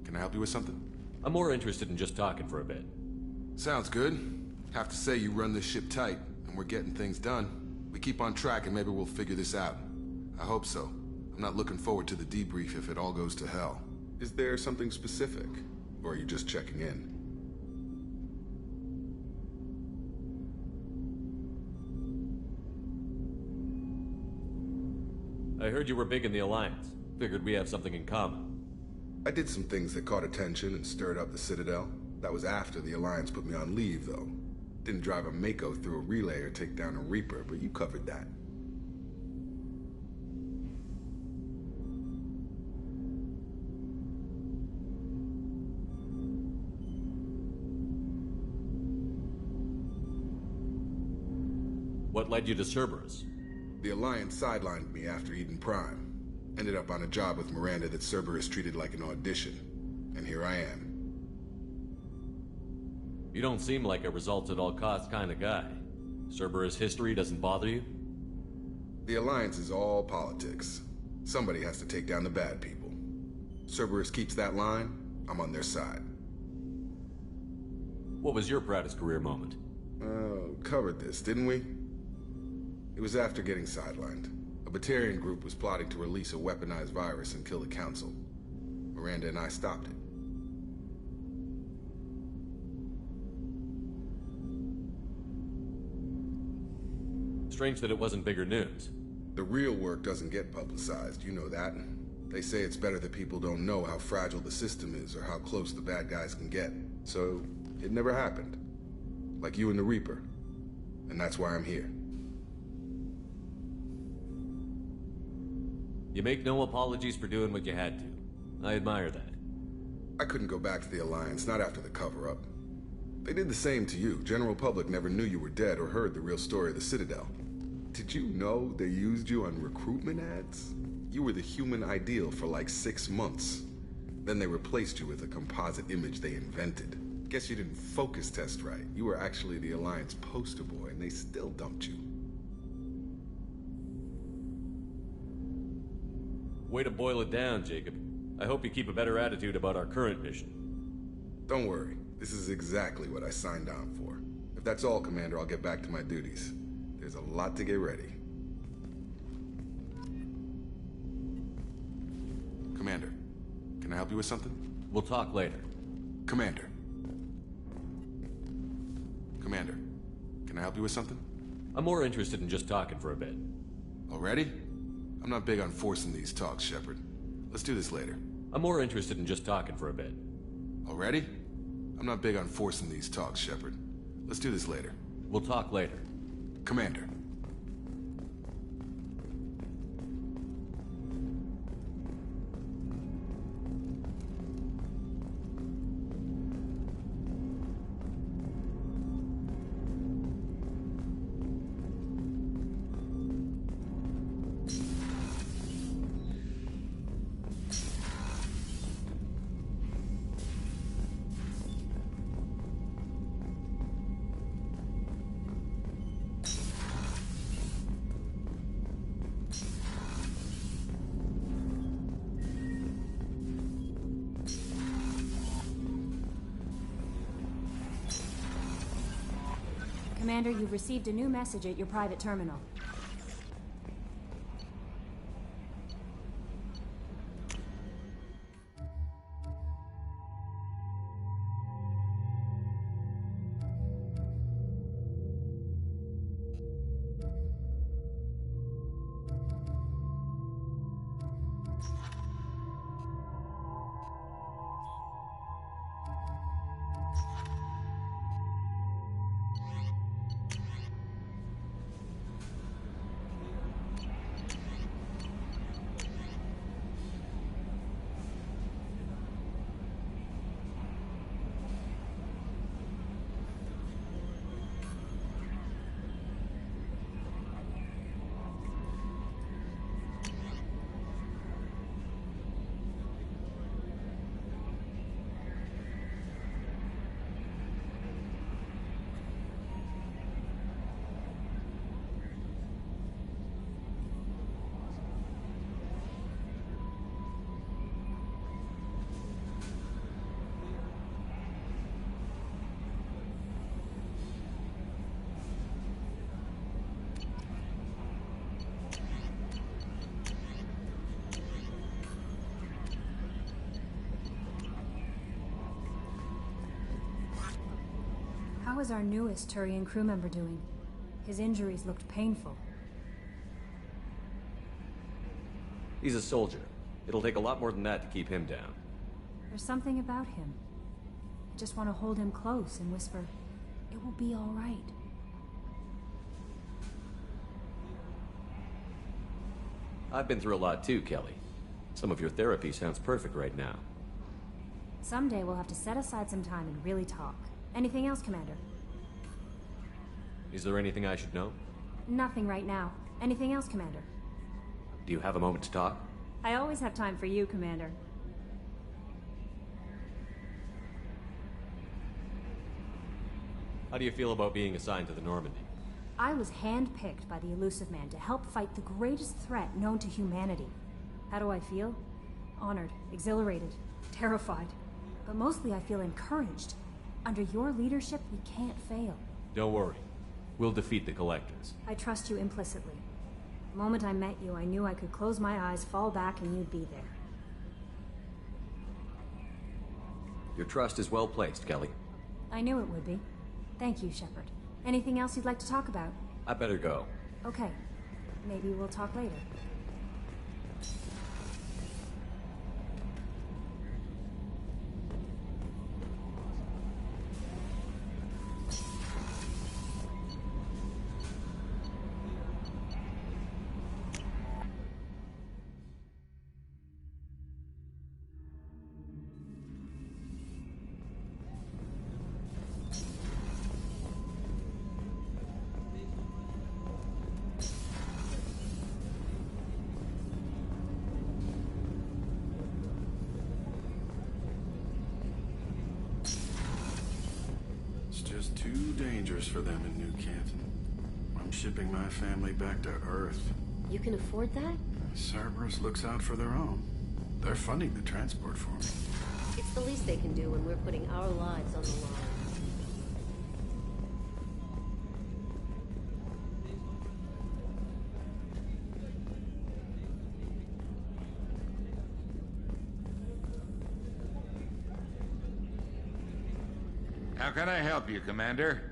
Can I help you with something? I'm more interested in just talking for a bit. Sounds good. Have to say you run this ship tight, and we're getting things done. We keep on track and maybe we'll figure this out. I hope so. I'm not looking forward to the debrief if it all goes to hell. Is there something specific? Or are you just checking in? I heard you were big in the Alliance. Figured we have something in common. I did some things that caught attention and stirred up the Citadel. That was after the Alliance put me on leave, though. Didn't drive a Mako through a relay or take down a Reaper, but you covered that. What led you to Cerberus? The Alliance sidelined me after Eden Prime. Ended up on a job with Miranda that Cerberus treated like an audition. And here I am. You don't seem like a results-at-all-costs kind of guy. Cerberus history doesn't bother you? The Alliance is all politics. Somebody has to take down the bad people. Cerberus keeps that line, I'm on their side. What was your proudest career moment? Covered this, didn't we? It was after getting sidelined. A Batarian group was plotting to release a weaponized virus and kill the Council. Miranda and I stopped it. Strange that it wasn't bigger news. The real work doesn't get publicized, you know that. They say it's better that people don't know how fragile the system is or how close the bad guys can get. So, it never happened. Like you and the Reaper. And that's why I'm here. You make no apologies for doing what you had to. I admire that. I couldn't go back to the Alliance, not after the cover-up. They did the same to you. General public never knew you were dead or heard the real story of the Citadel. Did you know they used you on recruitment ads? You were the human ideal for like 6 months. Then they replaced you with a composite image they invented. Guess you didn't focus test right. You were actually the Alliance poster boy, and they still dumped you. Way to boil it down, Jacob. I hope you keep a better attitude about our current mission. Don't worry. This is exactly what I signed on for. If that's all, Commander, I'll get back to my duties. There's a lot to get ready. Commander, can I help you with something? We'll talk later. Commander. Commander, can I help you with something? I'm more interested in just talking for a bit. Already? I'm not big on forcing these talks, Shepard. Let's do this later. I'm more interested in just talking for a bit. Already? I'm not big on forcing these talks, Shepard. Let's do this later. We'll talk later. Commander. Commander, you've received a new message at your private terminal. How is our newest Turian crew member doing? His injuries looked painful. He's a soldier. It'll take a lot more than that to keep him down. There's something about him. I just want to hold him close and whisper, "It will be all right." I've been through a lot too, Kelly. Some of your therapy sounds perfect right now. Someday we'll have to set aside some time and really talk. Anything else, Commander? Is there anything I should know? Nothing right now. Anything else, Commander? Do you have a moment to talk? I always have time for you, Commander. How do you feel about being assigned to the Normandy? I was handpicked by the Elusive Man to help fight the greatest threat known to humanity. How do I feel? Honored, exhilarated, terrified. But mostly I feel encouraged. Under your leadership, we can't fail. Don't worry. We'll defeat the Collectors. I trust you implicitly. The moment I met you, I knew I could close my eyes, fall back, and you'd be there. Your trust is well placed, Kelly. I knew it would be. Thank you, Shepard. Anything else you'd like to talk about? I better go. Okay. Maybe we'll talk later. Just too dangerous for them in New Canton. I'm shipping my family back to Earth. You can afford that? Cerberus looks out for their own. They're funding the transport for me. It's the least they can do when we're putting our lives on the line. How can I help you, Commander?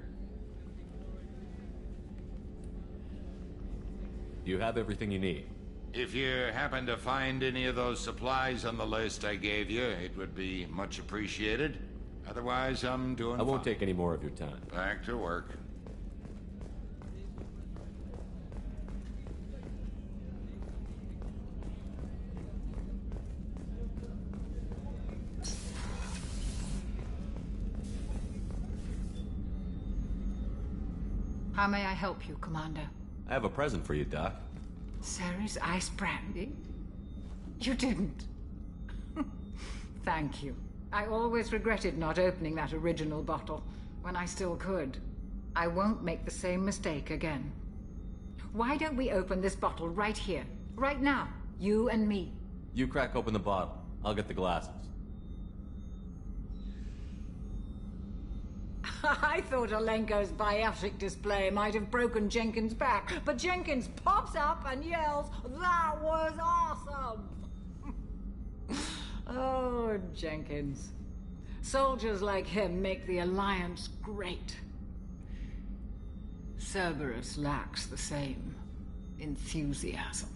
You have everything you need. If you happen to find any of those supplies on the list I gave you, it would be much appreciated. Otherwise, I'm doing I won't fine. take any more of your time. Back to work. How may I help you, Commander? I have a present for you, Doc. Ceres ice brandy? You didn't. Thank you. I always regretted not opening that original bottle when I still could. I won't make the same mistake again. Why don't we open this bottle right here, right now? You and me. You crack open the bottle. I'll get the glasses. I thought Alenko's biotic display might have broken Jenkins' back, but Jenkins pops up and yells, "That was awesome!" Oh, Jenkins. Soldiers like him make the Alliance great. Cerberus lacks the same enthusiasm.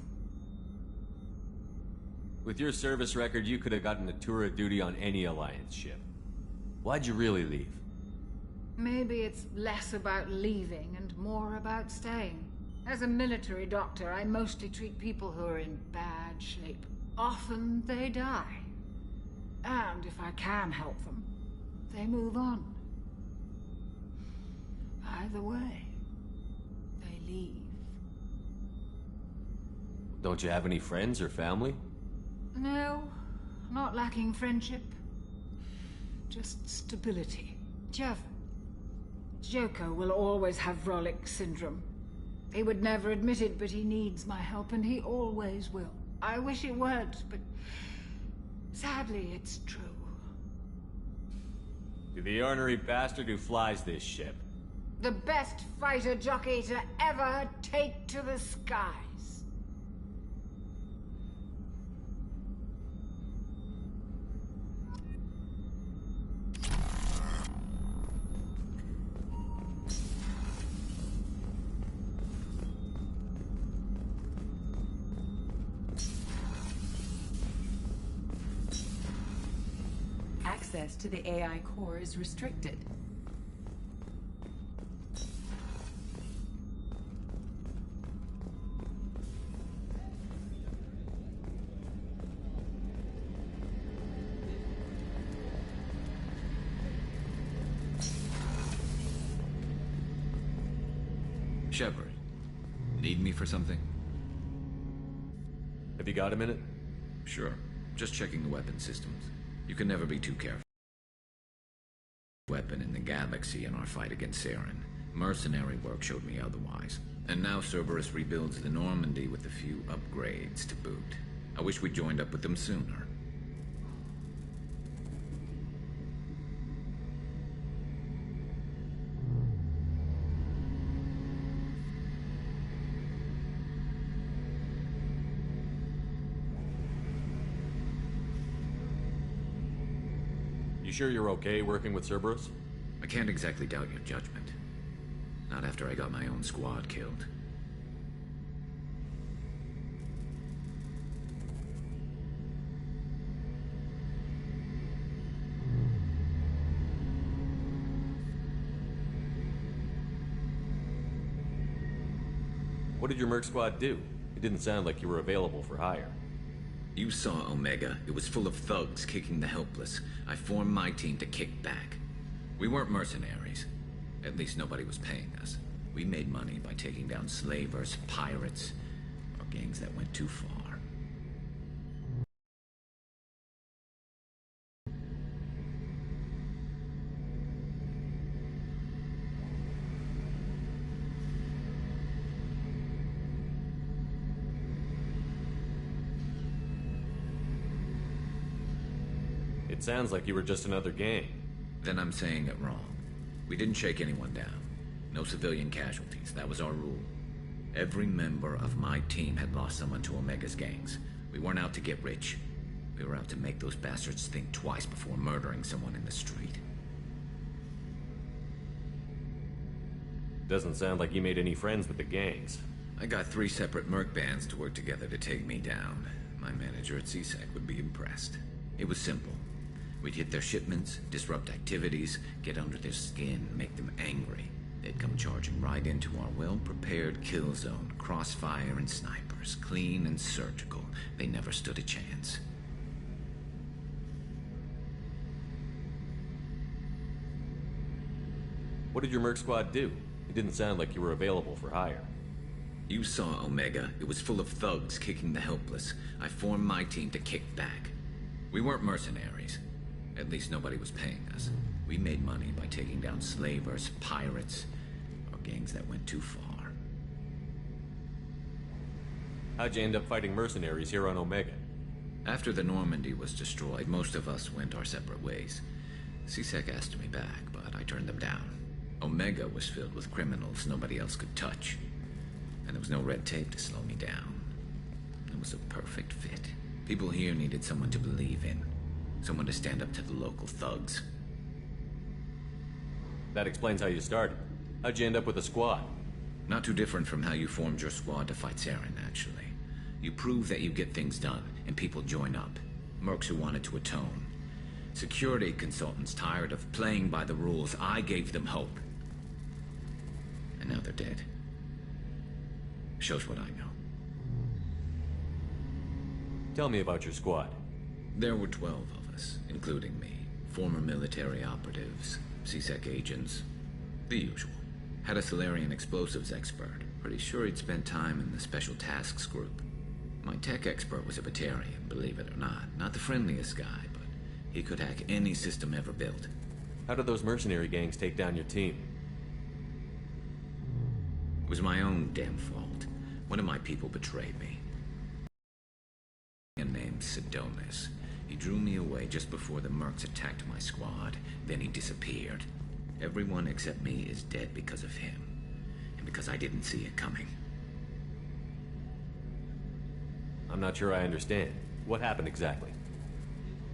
With your service record, you could have gotten a tour of duty on any Alliance ship. Why'd you really leave? Maybe it's less about leaving and more about staying. As a military doctor, I mostly treat people who are in bad shape. Often they die. And if I can help them, they move on. Either way, they leave. Don't you have any friends or family? No, not lacking friendship. Just stability. Jeff, Joko will always have Vrolic syndrome. He would never admit it, but he needs my help, and he always will. I wish it weren't, but sadly, it's true. To the ornery bastard who flies this ship. The best fighter jockey to ever take to the skies. access to the AI core is restricted. Shepard, need me for something? Have you got a minute? Sure. Just checking the weapon systems. You can never be too careful. Weapon in the galaxy in our fight against Saren. Mercenary work showed me otherwise. And now Cerberus rebuilds the Normandy with a few upgrades to boot. I wish we joined up with them sooner. You sure you're okay working with Cerberus? I can't exactly doubt your judgment. Not after I got my own squad killed. What did your Merc squad do? It didn't sound like you were available for hire. You saw Omega. It was full of thugs kicking the helpless. I formed my team to kick back. We weren't mercenaries. At least nobody was paying us. We made money by taking down slavers, pirates, or gangs that went too far. It sounds like you were just another gang. Then I'm saying it wrong. We didn't shake anyone down. No civilian casualties. That was our rule. Every member of my team had lost someone to Omega's gangs. We weren't out to get rich. We were out to make those bastards think twice before murdering someone in the street. Doesn't sound like you made any friends with the gangs. I got 3 separate merc bands to work together to take me down. My manager at CSEC would be impressed. It was simple. We'd hit their shipments, disrupt activities, get under their skin, make them angry. They'd come charging right into our well-prepared kill zone, crossfire and snipers, clean and surgical. They never stood a chance. What did your Merc squad do? It didn't sound like you were available for hire. You saw Omega. It was full of thugs kicking the helpless. I formed my team to kick back. We weren't mercenaries. At least nobody was paying us. We made money by taking down slavers, pirates, or gangs that went too far. How'd you end up fighting mercenaries here on Omega? After the Normandy was destroyed, most of us went our separate ways. CSEC asked me back, but I turned them down. Omega was filled with criminals nobody else could touch. And there was no red tape to slow me down. It was a perfect fit. People here needed someone to believe in. Someone to stand up to the local thugs. That explains how you started. How'd you end up with a squad? Not too different from how you formed your squad to fight Saren, actually. You prove that you get things done, and people join up. Mercs who wanted to atone. Security consultants tired of playing by the rules. I gave them hope. And now they're dead. Shows what I know. Tell me about your squad. There were 12 of us, including me. Former military operatives, CSEC agents, the usual. Had a Solarian explosives expert. Pretty sure he'd spent time in the Special Tasks Group. My tech expert was a Batarian, believe it or not. Not the friendliest guy, but he could hack any system ever built. How did those mercenary gangs take down your team? It was my own damn fault. One of my people betrayed me. A man named Sidonis. He drew me away just before the mercs attacked my squad. Then he disappeared. Everyone except me is dead because of him. And because I didn't see it coming. I'm not sure I understand. What happened exactly?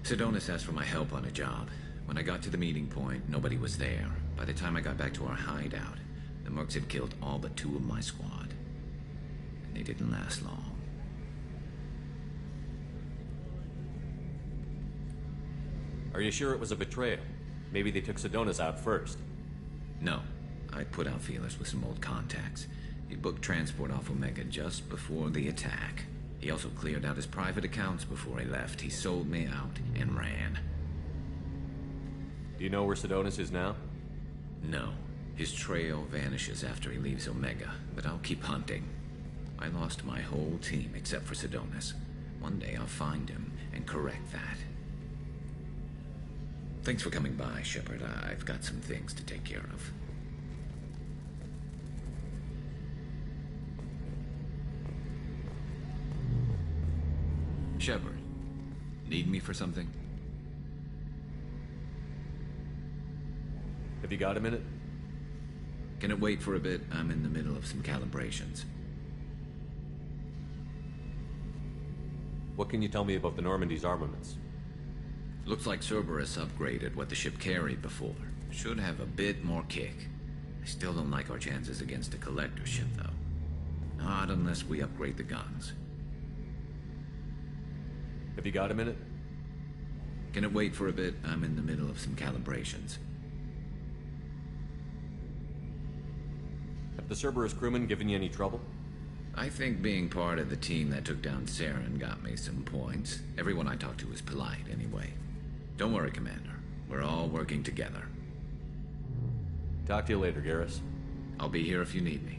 Sidonis asked for my help on a job. When I got to the meeting point, nobody was there. By the time I got back to our hideout, the mercs had killed all but 2 of my squad. And they didn't last long. Are you sure it was a betrayal? Maybe they took Sedonis out first. No. I put out feelers with some old contacts. He booked transport off Omega just before the attack. He also cleared out his private accounts before he left. He sold me out and ran. Do you know where Sedonis is now? No. His trail vanishes after he leaves Omega, but I'll keep hunting. I lost my whole team except for Sedonis. One day I'll find him and correct that. Thanks for coming by, Shepard. I've got some things to take care of. Shepard, need me for something? Have you got a minute? Can it wait for a bit? I'm in the middle of some calibrations. What can you tell me about the Normandy's armaments? Looks like Cerberus upgraded what the ship carried before. Should have a bit more kick. I still don't like our chances against a collector ship, though. Not unless we upgrade the guns. Have you got a minute? Can it wait for a bit? I'm in the middle of some calibrations. Have the Cerberus crewmen given you any trouble? I think being part of the team that took down Saren got me some points. Everyone I talked to was polite, anyway. Don't worry, Commander. We're all working together. Talk to you later, Garrus. I'll be here if you need me.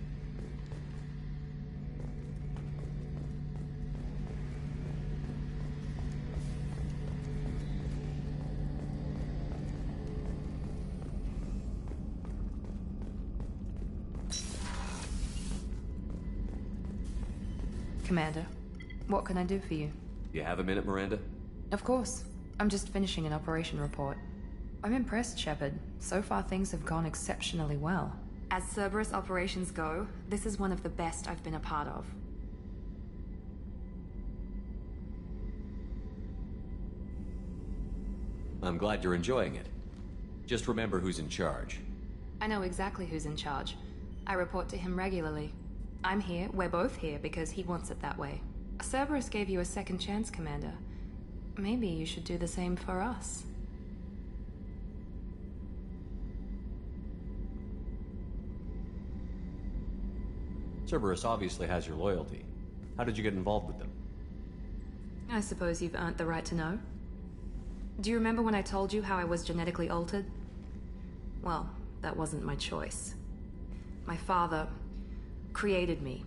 Commander, what can I do for you? You have a minute, Miranda? Of course. I'm just finishing an operation report. I'm impressed, Shepard. So far things have gone exceptionally well. As Cerberus operations go, this is one of the best I've been a part of. I'm glad you're enjoying it. Just remember who's in charge. I know exactly who's in charge. I report to him regularly. I'm here, we're both here, because he wants it that way. Cerberus gave you a second chance, Commander. Maybe you should do the same for us. Cerberus obviously has your loyalty. How did you get involved with them? I suppose you've earned the right to know. Do you remember when I told you how I was genetically altered? Well, that wasn't my choice. My father created me.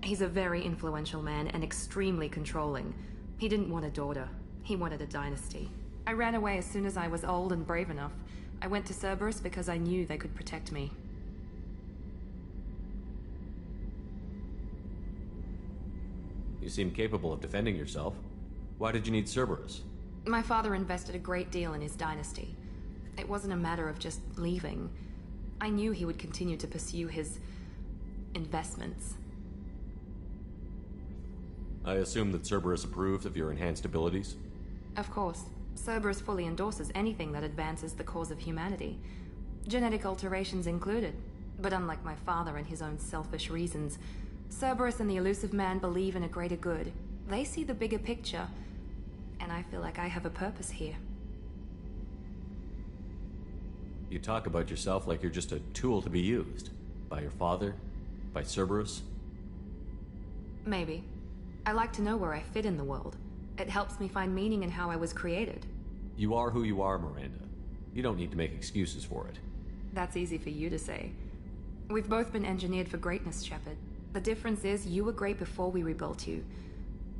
He's a very influential man and extremely controlling. He didn't want a daughter. He wanted a dynasty. I ran away as soon as I was old and brave enough. I went to Cerberus because I knew they could protect me. You seem capable of defending yourself. Why did you need Cerberus? My father invested a great deal in his dynasty. It wasn't a matter of just leaving. I knew he would continue to pursue his investments. I assume that Cerberus approved of your enhanced abilities? Of course. Cerberus fully endorses anything that advances the cause of humanity. Genetic alterations included. But unlike my father and his own selfish reasons, Cerberus and the Elusive Man believe in a greater good. They see the bigger picture, and I feel like I have a purpose here. You talk about yourself like you're just a tool to be used. By your father? By Cerberus? Maybe. I like to know where I fit in the world. It helps me find meaning in how I was created. You are who you are, Miranda. You don't need to make excuses for it. That's easy for you to say. We've both been engineered for greatness, Shepard. The difference is you were great before we rebuilt you.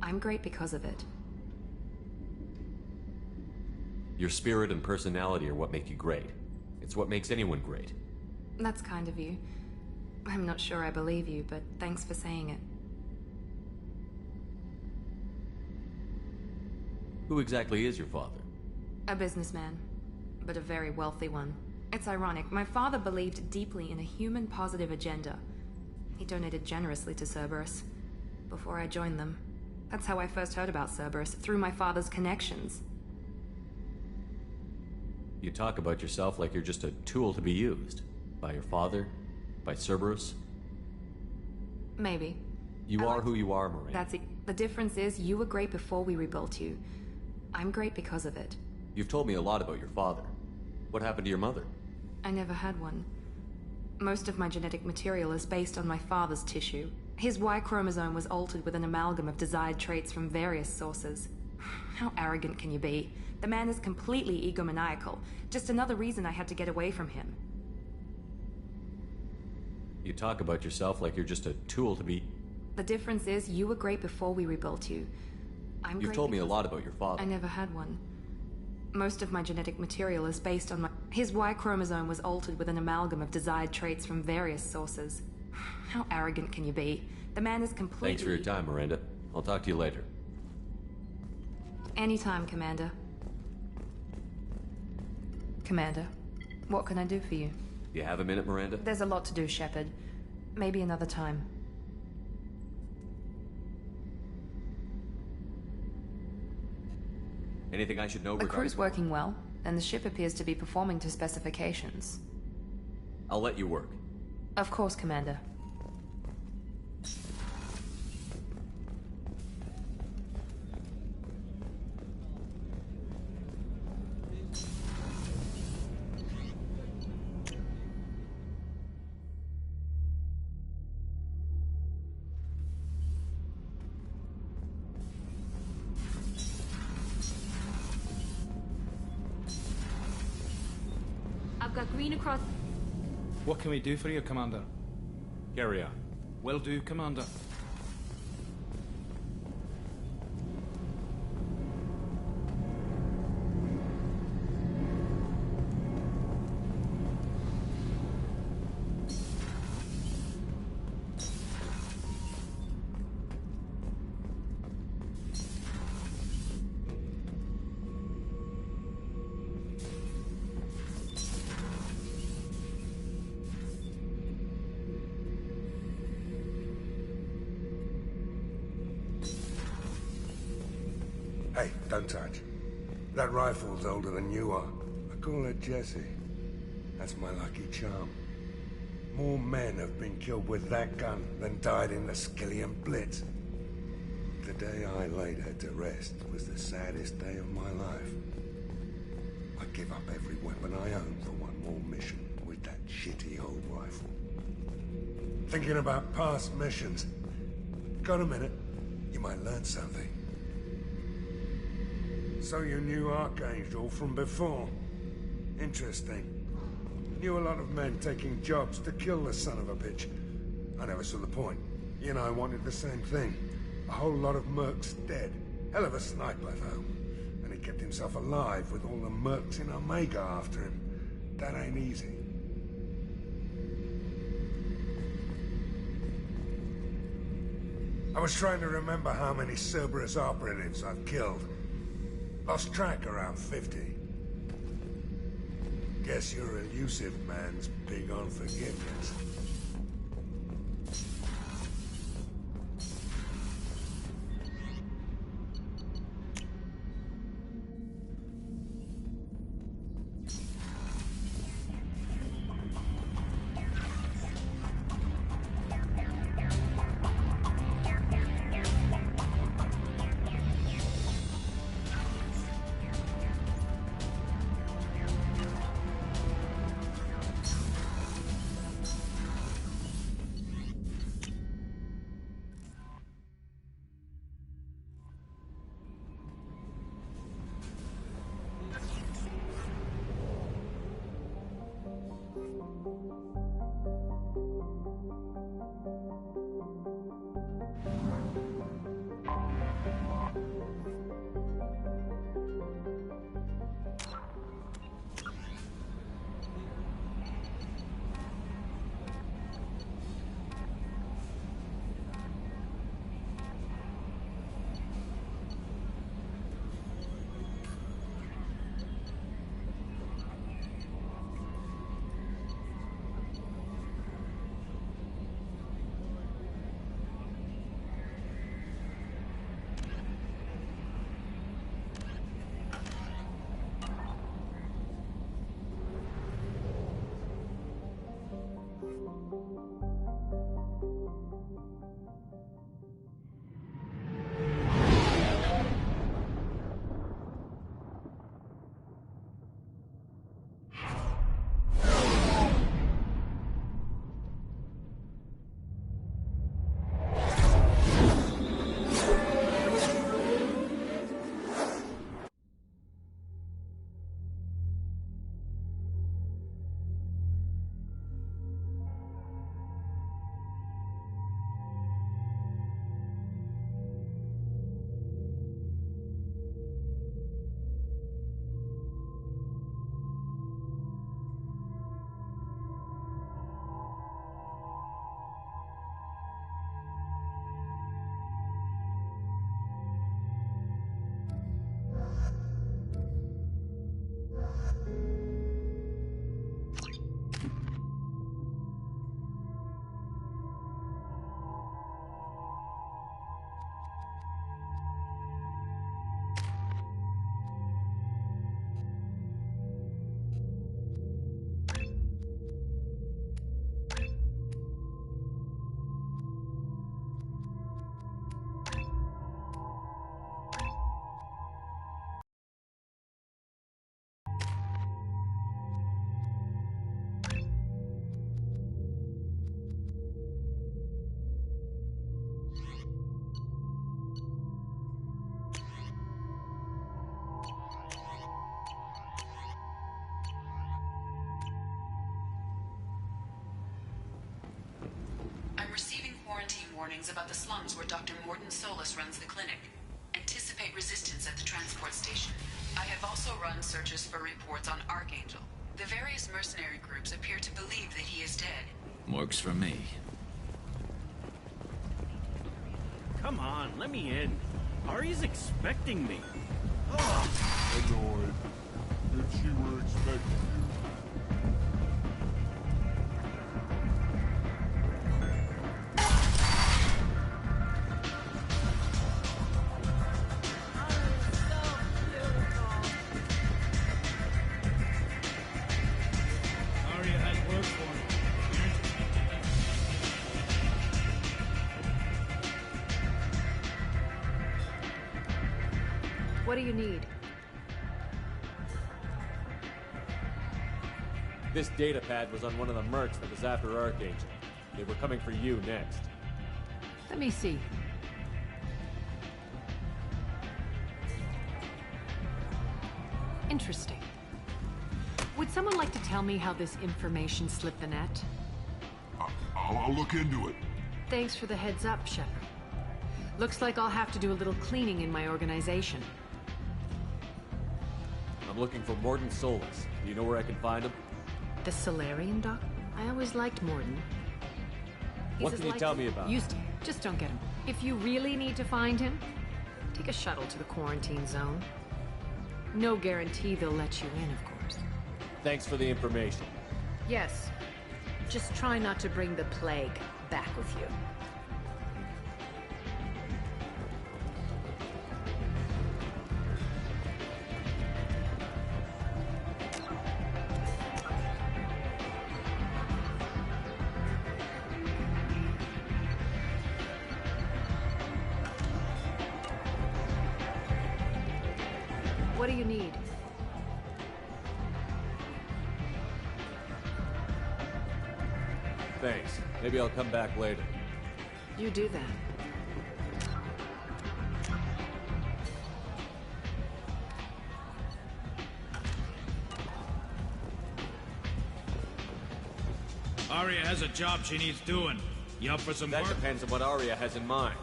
I'm great because of it. Your spirit and personality are what make you great. It's what makes anyone great. That's kind of you. I'm not sure I believe you, but thanks for saying it. Who exactly is your father? A businessman, but a very wealthy one. It's ironic, my father believed deeply in a human-positive agenda. He donated generously to Cerberus before I joined them. That's how I first heard about Cerberus, through my father's connections. You talk about yourself like you're just a tool to be used. By your father? By Cerberus? Maybe. You are who you are, Miranda. That's it. The difference is you were great before we rebuilt you. I'm great because of it. You've told me a lot about your father. What happened to your mother? I never had one. Most of my genetic material is based on my father's tissue. His Y chromosome was altered with an amalgam of desired traits from various sources. How arrogant can you be? The man is completely egomaniacal. Just another reason I had to get away from him. You talk about yourself like you're just a tool to be... The difference is, you were great before we rebuilt you. You've told me a lot about your father. I never had one. Most of my genetic material is based on my... His Y chromosome was altered with an amalgam of desired traits from various sources. How arrogant can you be? The man is completely... Thanks for your time, Miranda. I'll talk to you later. Anytime, Commander. Commander, what can I do for you? You have a minute, Miranda? There's a lot to do, Shepard. Maybe another time. Anything I should know The regarding... crew's working well, and the ship appears to be performing to specifications. I'll let you work. Of course, Commander. I've got green across... What can we do for you, Commander? Carry on. Will do, Commander. Hey, don't touch. That rifle's older than you are. I call it Jesse. That's my lucky charm. More men have been killed with that gun than died in the Skillian Blitz. The day I laid her to rest was the saddest day of my life. I give up every weapon I own for one more mission with that shitty old rifle. Thinking about past missions. Got a minute? You might learn something. So you knew Archangel from before. Interesting. Knew a lot of men taking jobs to kill the son of a bitch. I never saw the point. You and I wanted the same thing. A whole lot of mercs dead. Hell of a sniper, though. And he kept himself alive with all the mercs in Omega after him. That ain't easy. I was trying to remember how many Cerberus operatives I've killed. Lost track around 50. Guess your elusive man's big on forgiveness. warnings about the slums where Dr. Morden Solus runs the clinic. Anticipate resistance at the transport station. I have also run searches for reports on Archangel. The various mercenary groups appear to believe that he is dead. Works for me. Come on, let me in. Ari's expecting me. Annoyed. If she were expecting you. Aria has work for me. What do you need? This data pad was on one of the mercs that was after Archangel. They were coming for you next. Let me see. Interesting. Would someone like to tell me how this information slipped the net? I'll look into it. Thanks for the heads up, Shepard. Looks like I'll have to do a little cleaning in my organization. I'm looking for Morden Solus. Do you know where I can find him? The Solarian Doc? I always liked Morden. What can you tell me about him? Used to. Just don't get him. If you really need to find him, take a shuttle to the quarantine zone. No guarantee they'll let you in, of course. Thanks for the information. Yes. Just try not to bring the plague back with you. What do you need? Thanks. Maybe I'll come back later. You do that. Aria has a job she needs doing. You up for some That work? depends on what Aria has in mind.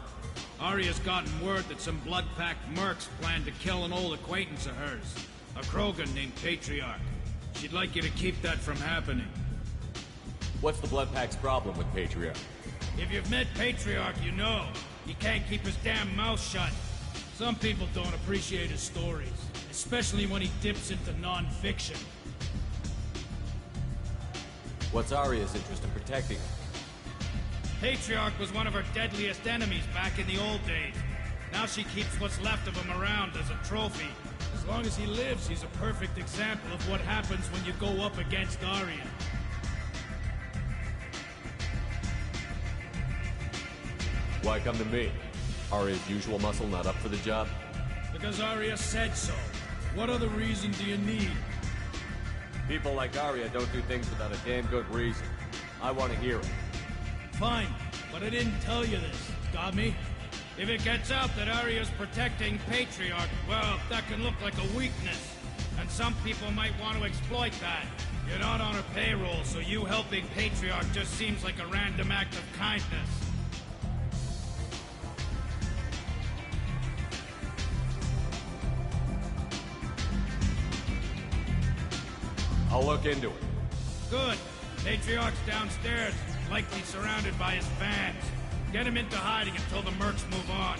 Aria's gotten word that some blood-packed mercs plan to kill an old acquaintance of hers. A Krogan named Patriarch. She'd like you to keep that from happening. What's the Blood Pack's problem with Patriarch? If you've met Patriarch, you know. He can't keep his damn mouth shut. Some people don't appreciate his stories, especially when he dips into non-fiction. What's Aria's interest in protecting him? Patriarch was one of her deadliest enemies back in the old days. Now she keeps what's left of him around as a trophy. As long as he lives, he's a perfect example of what happens when you go up against Aria. Why come to me? Aria's usual muscle not up for the job? Because Aria said so. What other reason do you need? People like Aria don't do things without a damn good reason. I want to hear it. Fine, but I didn't tell you this. Got me? If it gets out that Aria's protecting Patriarch, well, that can look like a weakness. And some people might want to exploit that. You're not on her payroll, so you helping Patriarch just seems like a random act of kindness. I'll look into it. Good. Patriarch's downstairs, likely surrounded by his fans. Get him into hiding until the mercs move on.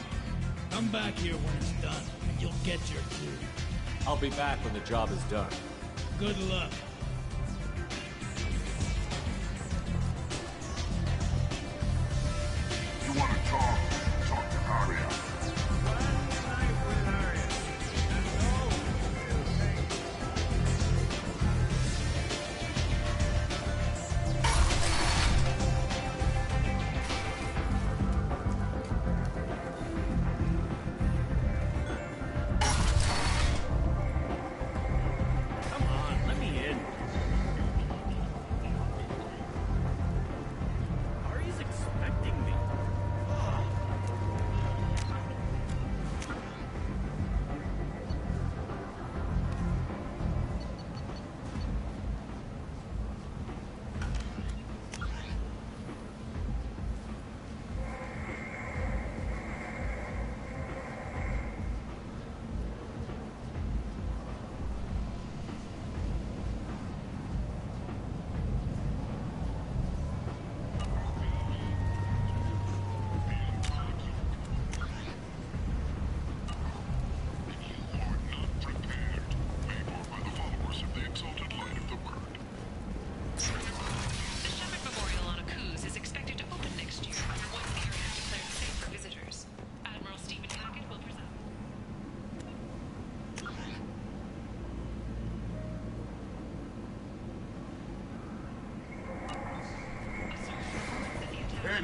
Come back here when it's done, and you'll get your due. I'll be back when the job is done. Good luck. You want to talk? Talk to Aria. Come on, let me in.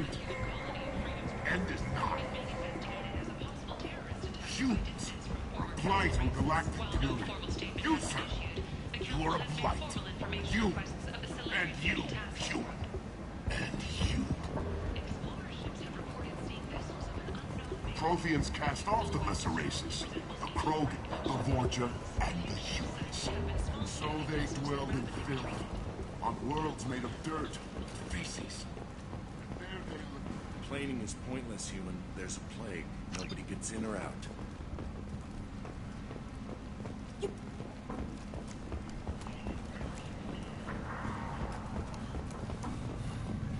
humanity. End is not. Humans are a blight on galactic tyranny. You, sir, you are a blight. You, and you, human. And you. Protheans cast off the lesser races, the Krogan, the Vorja, and the humans. And so they dwell in filth, on worlds made of dirt, feces. And there they live. Planing is pointless, human. There's a plague. Nobody gets in or out.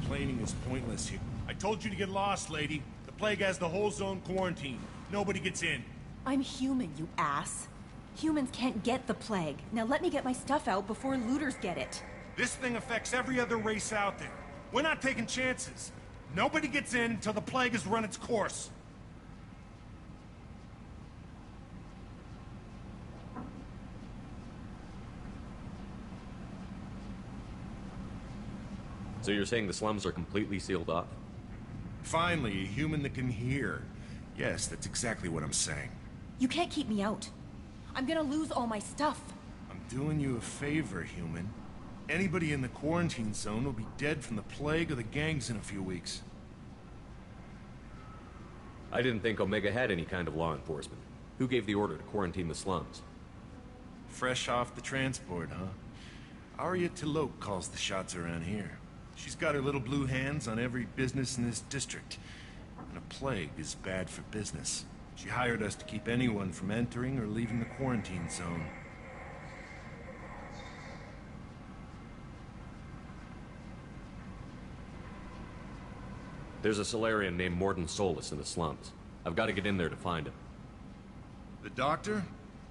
Planing is pointless, human. I told you to get lost, lady. The plague has the whole zone quarantined. Nobody gets in. I'm human, you ass. Humans can't get the plague. Now let me get my stuff out before looters get it. This thing affects every other race out there. We're not taking chances. Nobody gets in until the plague has run its course. So you're saying the slums are completely sealed off? Finally, a human that can hear. Yes, that's exactly what I'm saying. You can't keep me out. I'm gonna lose all my stuff. I'm doing you a favor, human. Anybody in the quarantine zone will be dead from the plague or the gangs in a few weeks. I didn't think Omega had any kind of law enforcement. Who gave the order to quarantine the slums? Fresh off the transport, huh? Arya T'Loak calls the shots around here. She's got her little blue hands on every business in this district. And a plague is bad for business. She hired us to keep anyone from entering or leaving the quarantine zone. There's a Solarian named Morden Solus in the slums. I've got to get in there to find him. The doctor?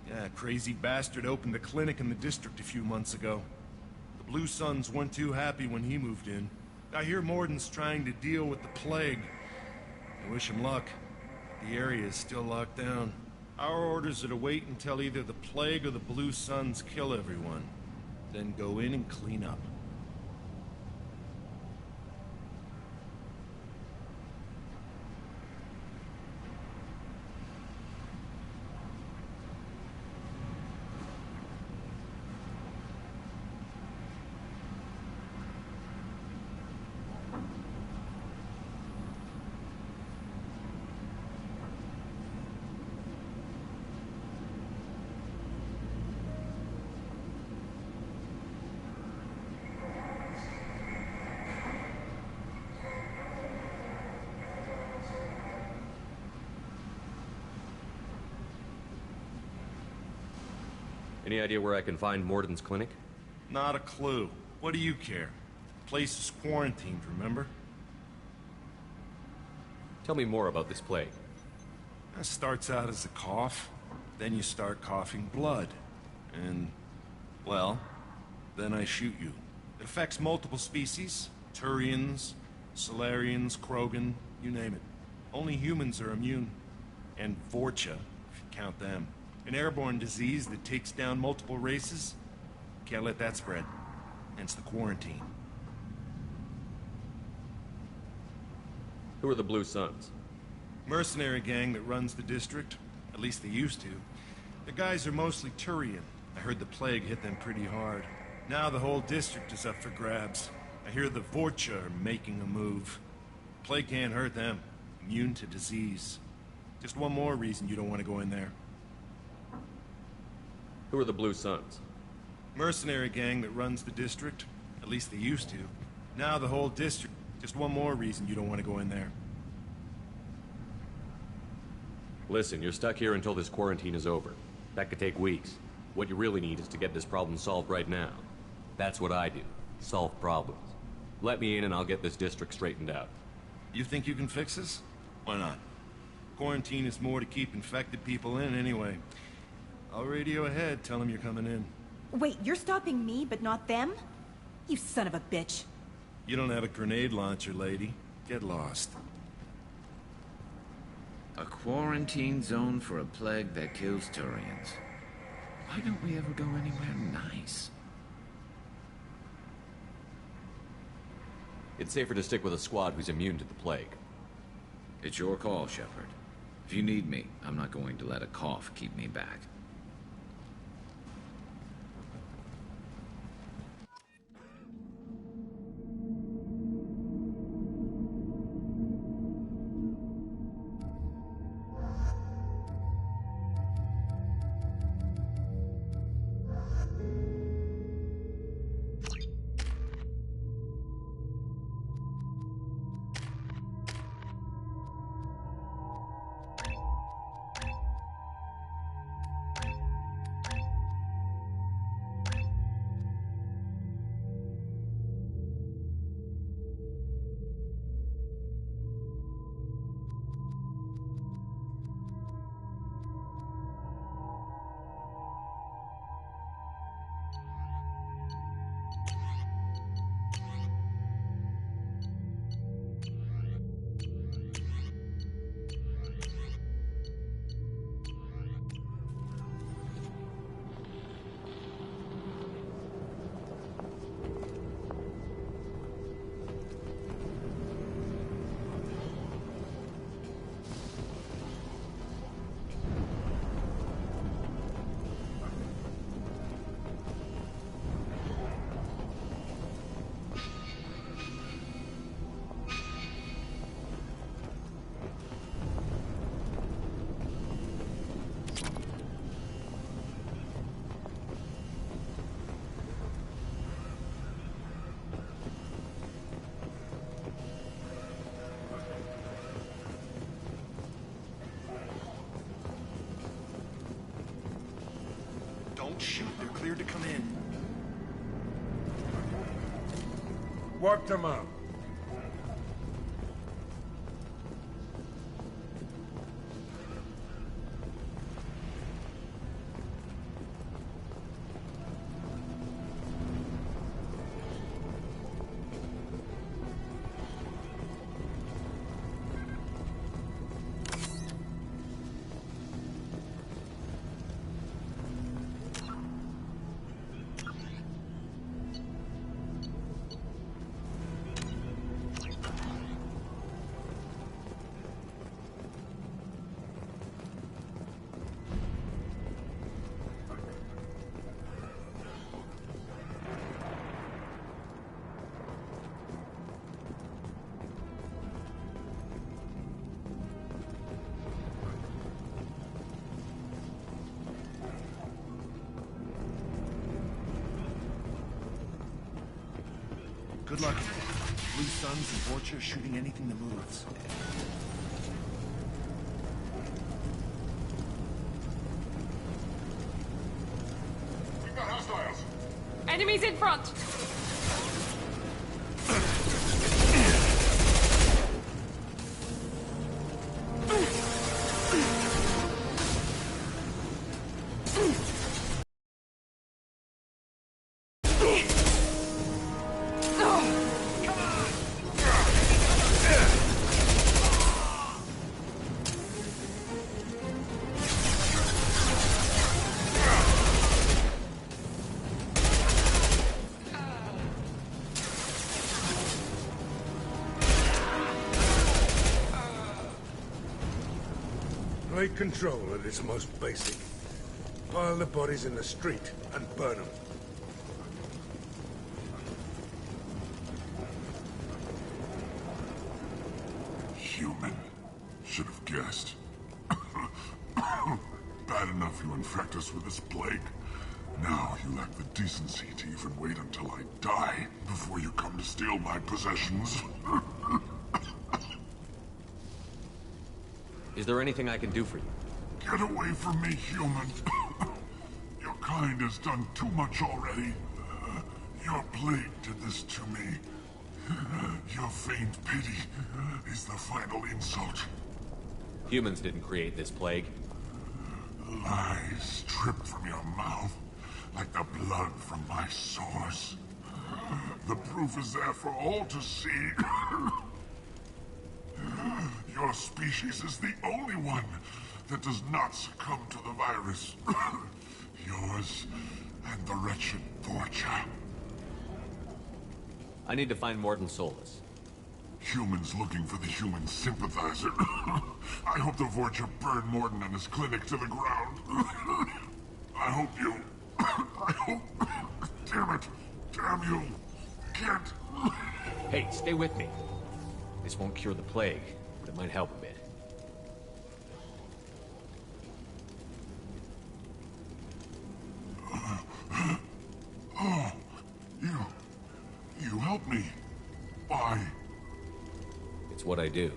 Yeah, crazy bastard opened a clinic in the district a few months ago. The Blue Suns weren't too happy when he moved in. I hear Morden's trying to deal with the plague. I wish him luck. The area is still locked down. Our orders are to wait until either the plague or the Blue Suns kill everyone. Then go in and clean up. Any idea where I can find Morden's clinic? Not a clue. What do you care? The place is quarantined, remember? Tell me more about this plague. It starts out as a cough, then you start coughing blood. And, well, then I shoot you. It affects multiple species. Turians, Solarians, Krogan, you name it. Only humans are immune. And Vorcha, if you count them. An airborne disease that takes down multiple races. Can't let that spread. Hence the quarantine. Who are the Blue Suns? Mercenary gang that runs the district. At least they used to. The guys are mostly Turian. I heard the plague hit them pretty hard. Now the whole district is up for grabs. I hear the Vorcha are making a move. Plague can't hurt them. Immune to disease. Just one more reason you don't want to go in there. Who are the Blue Suns? Mercenary gang that runs the district. At least they used to. Now the whole district. Just one more reason you don't want to go in there. Listen, you're stuck here until this quarantine is over. That could take weeks. What you really need is to get this problem solved right now. That's what I do. Solve problems. Let me in and I'll get this district straightened out. You think you can fix this? Why not? Quarantine is more to keep infected people in anyway. I'll radio ahead, tell them you're coming in. Wait, you're stopping me, but not them? You son of a bitch. You don't have a grenade launcher, lady. Get lost. A quarantine zone for a plague that kills Turians. Why don't we ever go anywhere nice? It's safer to stick with a squad who's immune to the plague. It's your call, Shepard. If you need me, I'm not going to let a cough keep me back. Don't shoot. They're cleared to come in. Wipe them up. Good luck. Blue Suns and Vorcha shooting anything that moves. We've got hostiles. Enemies in front! Take control at its most basic. Pile the bodies in the street and burn them. Human. Should have guessed. Bad enough you infect us with this plague. Now you lack the decency to even wait until I die before you come to steal my possessions. Is there anything I can do for you? Get away from me, human. Your kind has done too much already. Your plague did this to me. Your feigned pity is the final insult. Humans didn't create this plague. Lies drip from your mouth like the blood from my sores. The proof is there for all to see. Your species is the only one that does not succumb to the virus. Yours and the wretched Vorcha. I need to find Morton Solus. Humans looking for the human sympathizer. I hope the Vorcha burn Morton and his clinic to the ground. I hope you... I hope... Damn it! Damn you! Can't... Hey, stay with me. This won't cure the plague, but it might help a bit. Oh, you helped me. Why? It's what I do.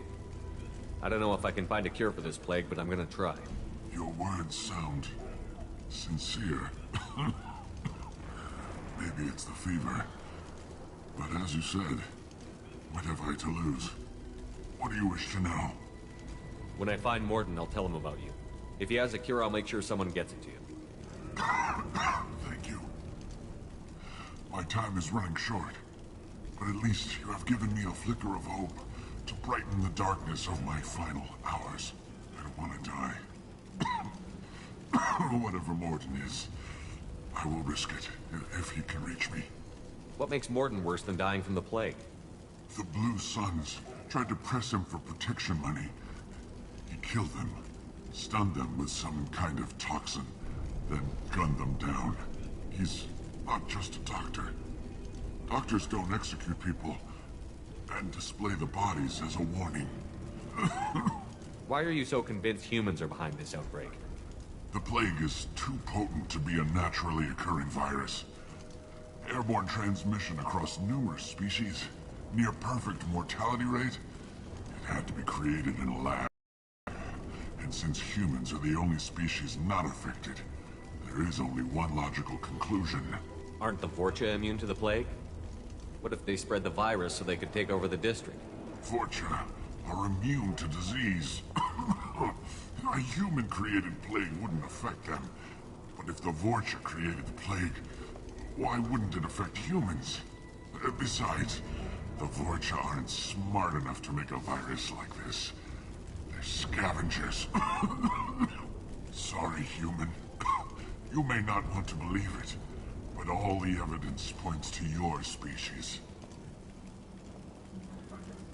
I don't know if I can find a cure for this plague, but I'm gonna try. Your words sound sincere. Maybe it's the fever. But as you said, what have I to lose? What do you wish to know? When I find Morton, I'll tell him about you. If he has a cure, I'll make sure someone gets it to you. Thank you. My time is running short, but at least you have given me a flicker of hope to brighten the darkness of my final hours. I don't want to die. Whatever Morton is, I will risk it if he can reach me. What makes Morton worse than dying from the plague? The Blue Suns tried to press him for protection money. He killed them, stunned them with some kind of toxin, then gunned them down. He's not just a doctor. Doctors don't execute people and display the bodies as a warning. Why are you so convinced humans are behind this outbreak? The plague is too potent to be a naturally occurring virus. Airborne transmission across numerous species, near perfect mortality rate. It had to be created in a lab. And since humans are the only species not affected, there is only one logical conclusion. Aren't the Vorcha immune to the plague? What if they spread the virus so they could take over the district? Vorcha are immune to disease. A human-created plague wouldn't affect them. But if the Vorcha created the plague, why wouldn't it affect humans? Besides, the Vorcha aren't smart enough to make a virus like this. They're scavengers. Sorry, human. You may not want to believe it, but all the evidence points to your species.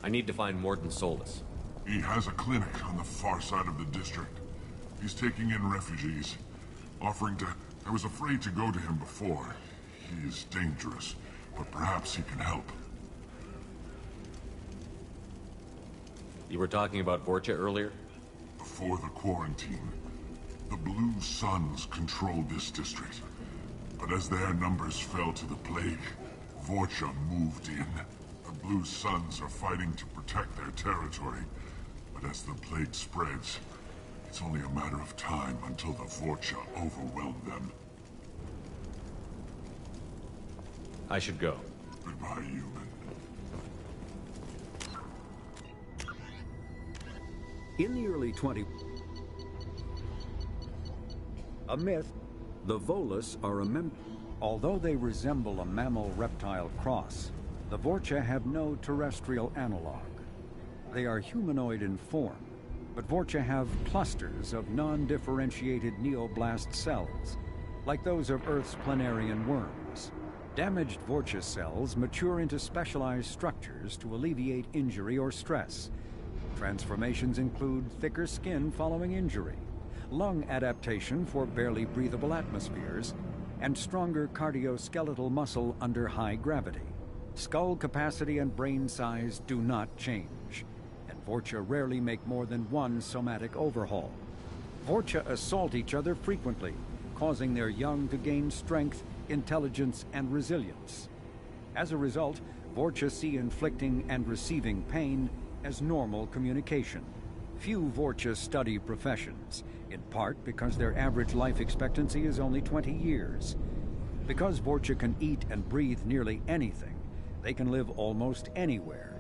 I need to find Morton Solus. He has a clinic on the far side of the district. He's taking in refugees, offering to... I was afraid to go to him before. He is dangerous, but perhaps he can help. You were talking about Vorcha earlier? Before the quarantine, the Blue Suns controlled this district. But as their numbers fell to the plague, Vorcha moved in. The Blue Suns are fighting to protect their territory. But as the plague spreads, it's only a matter of time until the Vorcha overwhelm them. I should go. Goodbye, human. In the early a myth, the Volus are although they resemble a mammal-reptile cross, the Vorcha have no terrestrial analog. They are humanoid in form, but Vorcha have clusters of non-differentiated neoblast cells, like those of Earth's planarian worms. Damaged Vorcha cells mature into specialized structures to alleviate injury or stress. Transformations include thicker skin following injury, lung adaptation for barely breathable atmospheres, and stronger cardioskeletal muscle under high gravity. Skull capacity and brain size do not change, and Vorcha rarely make more than one somatic overhaul. Vorcha assault each other frequently, causing their young to gain strength, intelligence, and resilience. As a result, Vorcha see inflicting and receiving pain as normal communication. Few Vorcha study professions, in part because their average life expectancy is only 20 years. Because Vorcha can eat and breathe nearly anything, they can live almost anywhere.